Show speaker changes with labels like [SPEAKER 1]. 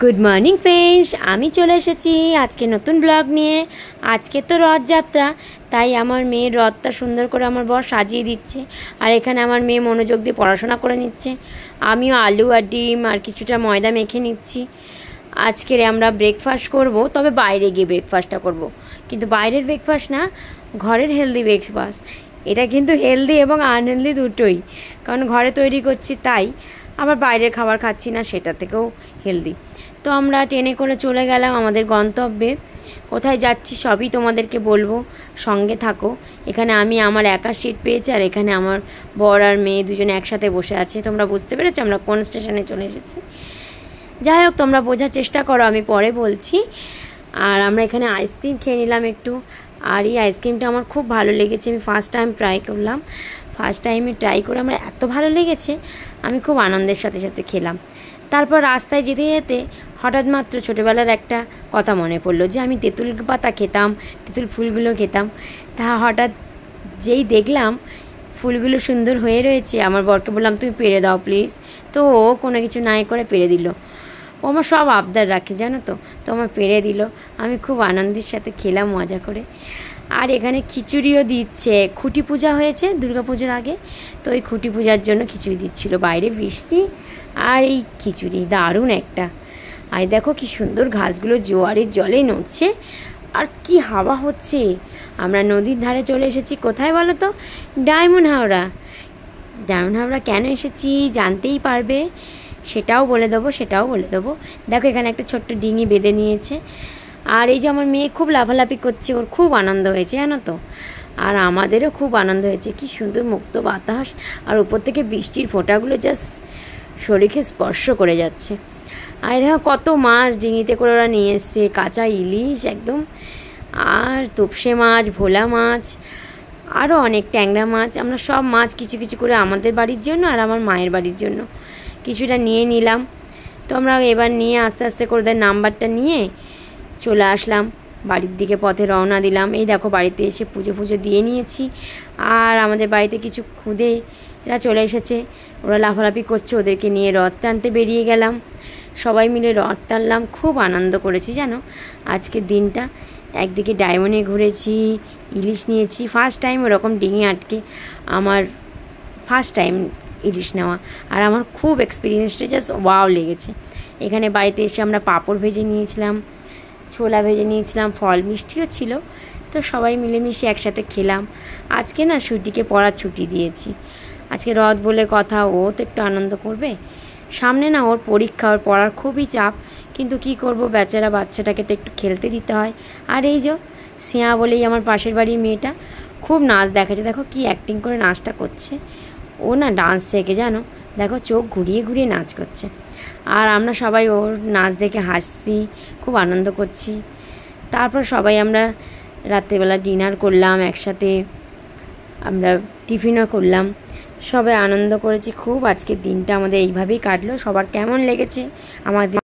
[SPEAKER 1] Good morning friends, আমি চলে এসেছি আজকে নতুন ব্লগ নিয়ে। আজকে তো রথযাত্রা, তাই আমার মেয়ের রথটা সুন্দর করে আমার বর সাজিয়ে দিচ্ছে। আর এখানে আমার মেয়ে মনোযোগ দিয়ে পড়াশোনা করে নিচ্ছে। আমিও আলু আর ডিম আর কিছুটা ময়দা মেখে নিচ্ছি। আজকের আমরা ব্রেকফাস্ট করব, তবে বাইরে গিয়ে ব্রেকফাস্টটা করব। কিন্তু বাইরের ব্রেকফাস্ট না, ঘরের হেলদি ব্রেকফাস্ট। এটা কিন্তু হেলদি এবং আনহেলদি দুটোই, কারণ ঘরে তৈরি করছি তাই। আবার বাইরের খাবার খাচ্ছি না, সেটা থেকেও হেলদি। তো আমরা ট্রেনে করে চলে গেলাম আমাদের গন্তব্যে। কোথায় যাচ্ছি সবই তোমাদেরকে বলবো, সঙ্গে থাকো। এখানে আমি আমার একা সিট পেয়েছি, আর এখানে আমার বর আর মেয়ে দুজনে একসাথে বসে আছে। তোমরা বুঝতে পেরেছো আমরা কোন স্টেশনে চলে এসেছি? যাই হোক, তোমরা বোঝার চেষ্টা করো, আমি পরে বলছি। আর আমরা এখানে আইসক্রিম খেয়ে নিলাম একটু। আর এই আইসক্রিমটা আমার খুব ভালো লেগেছে, আমি ফার্স্ট টাইম ট্রাই করলাম। ফার্স্ট টাইমে ট্রাই করে আমার এত ভালো লেগেছে, আমি খুব আনন্দের সাথে সাথে খেলাম। তারপর রাস্তায় যেতে যেতে হঠাৎ মাত্র ছোটোবেলার একটা কথা মনে পড়লো, যে আমি তেঁতুল পাতা খেতাম, তেঁতুল ফুলগুলো খেতাম। তা হঠাৎ যেই দেখলাম ফুলগুলো সুন্দর হয়ে রয়েছে, আমার বরকে বললাম তুমি পেরে দাও প্লিজ। তো ও কোনো কিছু নাই করে পেরে দিল। ও আমার সব আবদার রাখে জানো তো, তো আমার পেরে দিল। আমি খুব আনন্দের সাথে খেলাম মজা করে। আর এখানে খিচুড়িও দিচ্ছে, খুঁটি পূজা হয়েছে দুর্গা পুজোর আগে, তো ওই খুঁটি পূজার জন্য খিচুড়ি দিচ্ছিল। বাইরে বৃষ্টি আর এই খিচুড়ি দারুণ একটা। আর দেখো কি সুন্দর ঘাসগুলো জোয়ারের জলে নড়ছে, আর কি হাওয়া হচ্ছে। আমরা নদীর ধারে চলে এসেছি। কোথায় বলো তো? ডায়মন্ড হাওড়া। ডায়মন্ড হাওড়া কেন এসেছি জানতেই পারবে, সেটাও বলে দেবো। দেখো এখানে একটা ছোট্ট ডিঙি বেঁধে নিয়েছে। আর এই যে আমার মেয়ে খুব লাফালাফি করছে, ওর খুব আনন্দ হয়েছে জানো তো। আর আমাদেরও খুব আনন্দ হয়েছে। কি সুন্দর মুক্ত বাতাস, আর উপর থেকে বৃষ্টির ফোঁটাগুলো জাস্ট শরীরকে স্পর্শ করে যাচ্ছে। আর দেখো কত মাছ ডিঙিতে করে ওরা নিয়ে এসছে, কাঁচা ইলিশ একদম, আর তোপসে মাছ, ভোলা মাছ, আরও অনেক ট্যাংরা মাছ। আমরা সব মাছ কিছু কিছু করে আমাদের বাড়ির জন্য আর আমার মায়ের বাড়ির জন্য কিছুটা নিয়ে নিলাম। তো আমরা এবার নিয়ে আস্তে আস্তে করে ওদের নাম্বারটা নিয়ে চলে আসলাম বাড়ির দিকে, পথে রওনা দিলাম। এই দেখো বাড়িতে এসে পুজো দিয়ে নিয়েছি। আর আমাদের বাড়িতে কিছু খুদে এরা চলে এসেছে, ওরা লাফালাফি করছে, ওদেরকে নিয়ে রথ টানতে বেরিয়ে গেলাম। সবাই মিলে রথ টানলাম, খুব আনন্দ করেছি জানো আজকের দিনটা। একদিকে ডায়মন্ডে ঘুরেছি, ইলিশ নিয়েছি, ফার্স্ট টাইম ওরকম ডিঙি আটকে, আমার ফার্স্ট টাইম ইলিশ নেওয়া। আর আমার খুব এক্সপিরিয়েন্সটা জাস্ট ওয়াও লেগেছে। এখানে বাড়িতে এসে আমরা পাঁপড় ভেজে নিয়েছিলাম, ছোলা ভেজে নিয়েছিলাম, ফল মিষ্টিও ছিল। তো সবাই মিলেমিশে একসাথে খেলাম। আজকে না ছুটিকে পড়ার ছুটি দিয়েছি, আজকে রথ বলে কথা, ও তো একটু আনন্দ করবে। সামনে না ওর পরীক্ষা, ওর পড়ার খুবই চাপ, কিন্তু কি করব, বেচারা বাচ্চাটাকে তো একটু খেলতে দিতে হয়। আর এই যে সিয়া বলেই আমার পাশের বাড়ির মেয়েটা খুব নাচ দেখাচ্ছে, দেখো কি অ্যাক্টিং করে নাচটা করছে। ও না ডান্স শেখে জানো, দেখো চোখ ঘুরিয়ে ঘুরিয়ে নাচ করছে। আর আমরা সবাই ওর নাচ দেখে হাসছি, খুব আনন্দ করছি। তারপর সবাই আমরা রাত্রেবেলা ডিনার করলাম একসাথে, আমরা টিফিনও করলাম, সবাই আনন্দ করেছি খুব। আজকের দিনটা আমাদের এইভাবেই কাটলো। সবার কেমন লেগেছে আমাদের